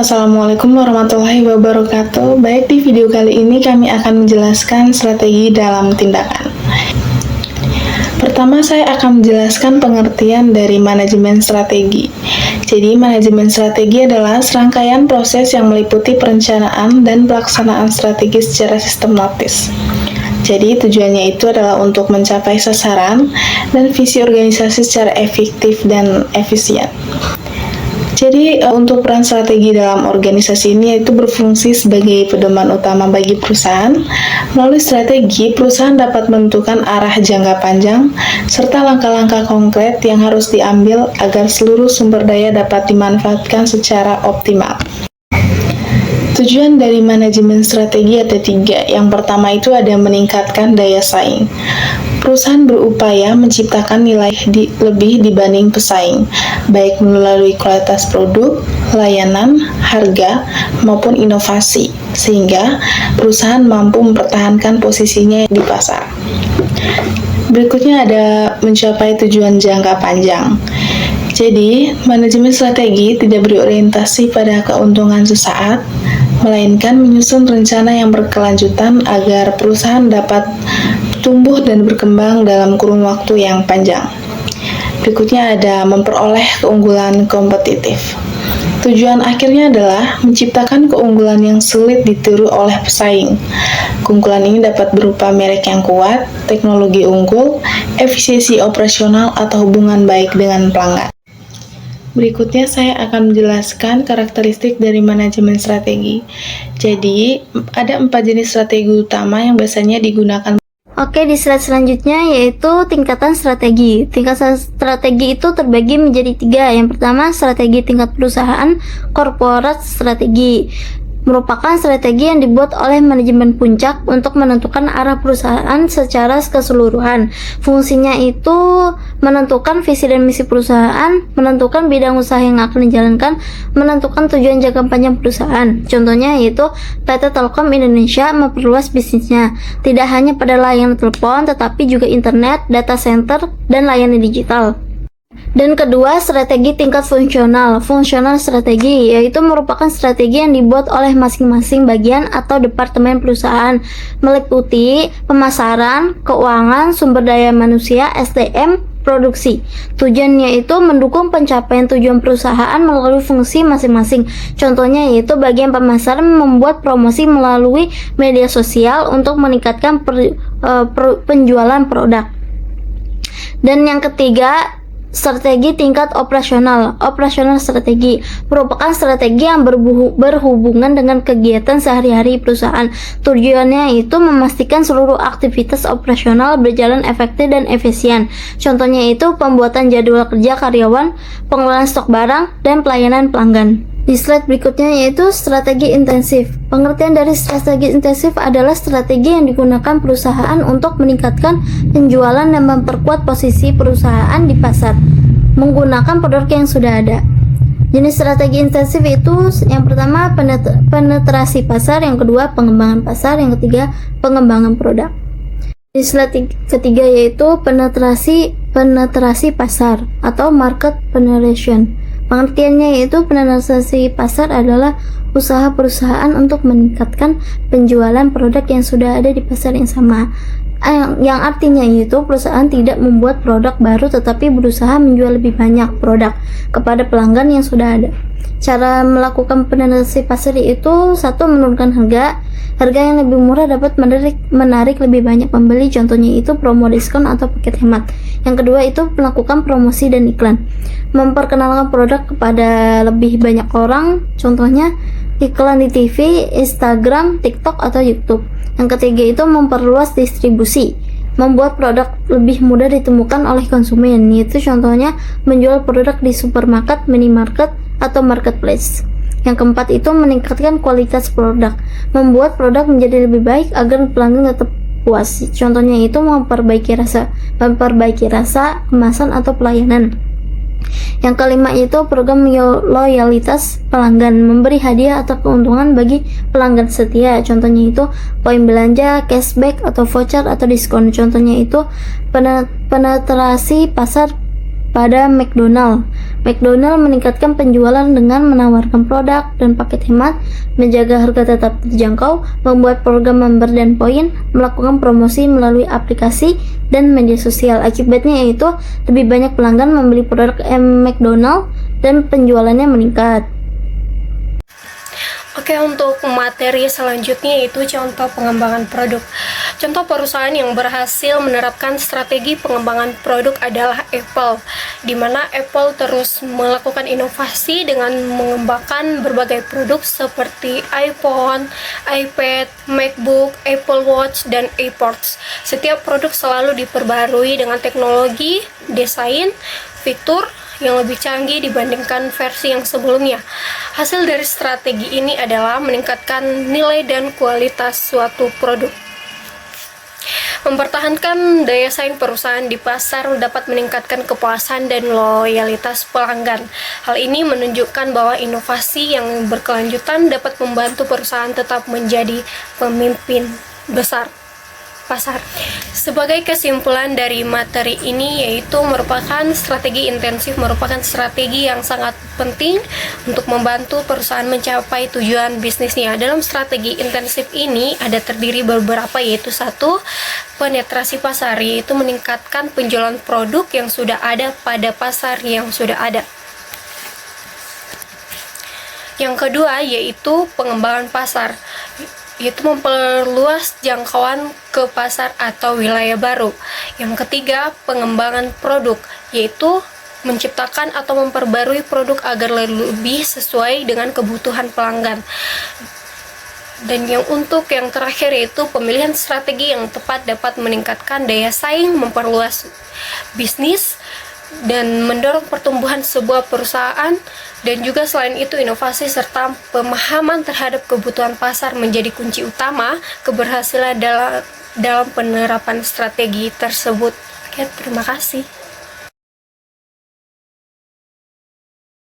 Assalamualaikum warahmatullahi wabarakatuh. Baik, di video kali ini kami akan menjelaskan strategi dalam tindakan. Pertama, saya akan menjelaskan pengertian dari manajemen strategi. Jadi, manajemen strategi adalah serangkaian proses yang meliputi perencanaan dan pelaksanaan strategi secara sistematis. Jadi, tujuannya itu adalah untuk mencapai sasaran dan visi organisasi secara efektif dan efisien. Jadi, untuk peran strategi dalam organisasi ini yaitu berfungsi sebagai pedoman utama bagi perusahaan. Melalui strategi, perusahaan dapat menentukan arah jangka panjang serta langkah-langkah konkret yang harus diambil agar seluruh sumber daya dapat dimanfaatkan secara optimal. Tujuan dari manajemen strategi ada 3. Yang pertama itu ada meningkatkan daya saing. Perusahaan berupaya menciptakan nilai lebih dibanding pesaing, baik melalui kualitas produk, layanan, harga, maupun inovasi, sehingga perusahaan mampu mempertahankan posisinya di pasar. Berikutnya ada mencapai tujuan jangka panjang. Jadi, manajemen strategi tidak berorientasi pada keuntungan sesaat, melainkan menyusun rencana yang berkelanjutan agar perusahaan dapat tumbuh dan berkembang dalam kurun waktu yang panjang. Berikutnya ada memperoleh keunggulan kompetitif. Tujuan akhirnya adalah menciptakan keunggulan yang sulit ditiru oleh pesaing. Keunggulan ini dapat berupa merek yang kuat, teknologi unggul, efisiensi operasional, atau hubungan baik dengan pelanggan. Berikutnya saya akan menjelaskan karakteristik dari manajemen strategi. Jadi, ada 4 jenis strategi utama yang biasanya digunakan. Oke, di slide selanjutnya yaitu tingkatan strategi. Tingkatan strategi itu terbagi menjadi 3. Yang pertama, strategi tingkat perusahaan, corporate strategi. Merupakan strategi yang dibuat oleh manajemen puncak untuk menentukan arah perusahaan secara keseluruhan. Fungsinya itu menentukan visi dan misi perusahaan, menentukan bidang usaha yang akan dijalankan, menentukan tujuan jangka panjang perusahaan. Contohnya yaitu PT Telkom Indonesia memperluas bisnisnya, tidak hanya pada layanan telepon, tetapi juga internet, data center, dan layanan digital. Dan kedua, strategi tingkat fungsional. Fungsional strategi yaitu merupakan strategi yang dibuat oleh masing-masing bagian atau departemen perusahaan, meliputi pemasaran, keuangan, sumber daya manusia, SDM, produksi. Tujuannya itu mendukung pencapaian tujuan perusahaan melalui fungsi masing-masing. Contohnya yaitu bagian pemasaran membuat promosi melalui media sosial untuk meningkatkan penjualan produk. Dan yang ketiga, strategi tingkat operasional. Operasional strategi merupakan strategi yang berhubungan dengan kegiatan sehari-hari perusahaan. Tujuannya itu memastikan seluruh aktivitas operasional berjalan efektif dan efisien. Contohnya itu pembuatan jadwal kerja karyawan, pengelolaan stok barang, dan pelayanan pelanggan. Di slide berikutnya yaitu strategi intensif. Pengertian dari strategi intensif adalah strategi yang digunakan perusahaan untuk meningkatkan penjualan dan memperkuat posisi perusahaan di pasar menggunakan produk yang sudah ada. Jenis strategi intensif itu yang pertama penetrasi pasar, yang kedua pengembangan pasar, yang ketiga pengembangan produk. Di slide ketiga yaitu penetrasi pasar atau market penetration. Pengertiannya yaitu penetrasi pasar adalah usaha perusahaan untuk meningkatkan penjualan produk yang sudah ada di pasar yang sama. Yang artinya yaitu perusahaan tidak membuat produk baru tetapi berusaha menjual lebih banyak produk kepada pelanggan yang sudah ada. Cara melakukan penetrasi pasar itu satu, menurunkan harga yang lebih murah dapat menarik lebih banyak pembeli, contohnya itu promo diskon atau paket hemat. Yang kedua itu melakukan promosi dan iklan, memperkenalkan produk kepada lebih banyak orang, contohnya iklan di TV, Instagram, TikTok, atau YouTube. Yang ketiga itu memperluas distribusi, membuat produk lebih mudah ditemukan oleh konsumen, yaitu contohnya menjual produk di supermarket, minimarket, atau marketplace. Yang keempat itu meningkatkan kualitas produk, membuat produk menjadi lebih baik agar pelanggan tetap puas. Contohnya itu memperbaiki rasa, kemasan, atau pelayanan. Yang kelima itu program loyalitas pelanggan, memberi hadiah atau keuntungan bagi pelanggan setia. Contohnya itu poin belanja, cashback, atau voucher atau diskon. Contohnya itu penetrasi pasar pada McDonald. McDonald meningkatkan penjualan dengan menawarkan produk dan paket hemat, menjaga harga tetap terjangkau, membuat program member dan poin, melakukan promosi melalui aplikasi dan media sosial. Akibatnya yaitu lebih banyak pelanggan membeli produk McDonald dan penjualannya meningkat. Oke, untuk materi selanjutnya yaitu contoh pengembangan produk. Contoh perusahaan yang berhasil menerapkan strategi pengembangan produk adalah Apple, di mana Apple terus melakukan inovasi dengan mengembangkan berbagai produk seperti iPhone, iPad, MacBook, Apple Watch, dan AirPods. Setiap produk selalu diperbarui dengan teknologi, desain, fitur yang lebih canggih dibandingkan versi yang sebelumnya. Hasil dari strategi ini adalah meningkatkan nilai dan kualitas suatu produk. Mempertahankan daya saing perusahaan di pasar dapat meningkatkan kepuasan dan loyalitas pelanggan. Hal ini menunjukkan bahwa inovasi yang berkelanjutan dapat membantu perusahaan tetap menjadi pemimpin besar pasar. Sebagai kesimpulan dari materi ini yaitu strategi intensif merupakan strategi yang sangat penting untuk membantu perusahaan mencapai tujuan bisnisnya. Dalam strategi intensif ini ada terdiri beberapa, yaitu satu, penetrasi pasar, yaitu meningkatkan penjualan produk yang sudah ada pada pasar yang sudah ada. Yang kedua yaitu pengembangan pasar, yaitu memperluas jangkauan ke pasar atau wilayah baru. Yang ketiga, pengembangan produk, yaitu menciptakan atau memperbarui produk agar lebih sesuai dengan kebutuhan pelanggan. Dan untuk yang terakhir yaitu pemilihan strategi yang tepat dapat meningkatkan daya saing, memperluas bisnis, dan mendorong pertumbuhan sebuah perusahaan. Dan juga selain itu, inovasi serta pemahaman terhadap kebutuhan pasar menjadi kunci utama keberhasilan dalam penerapan strategi tersebut. Oke, terima kasih.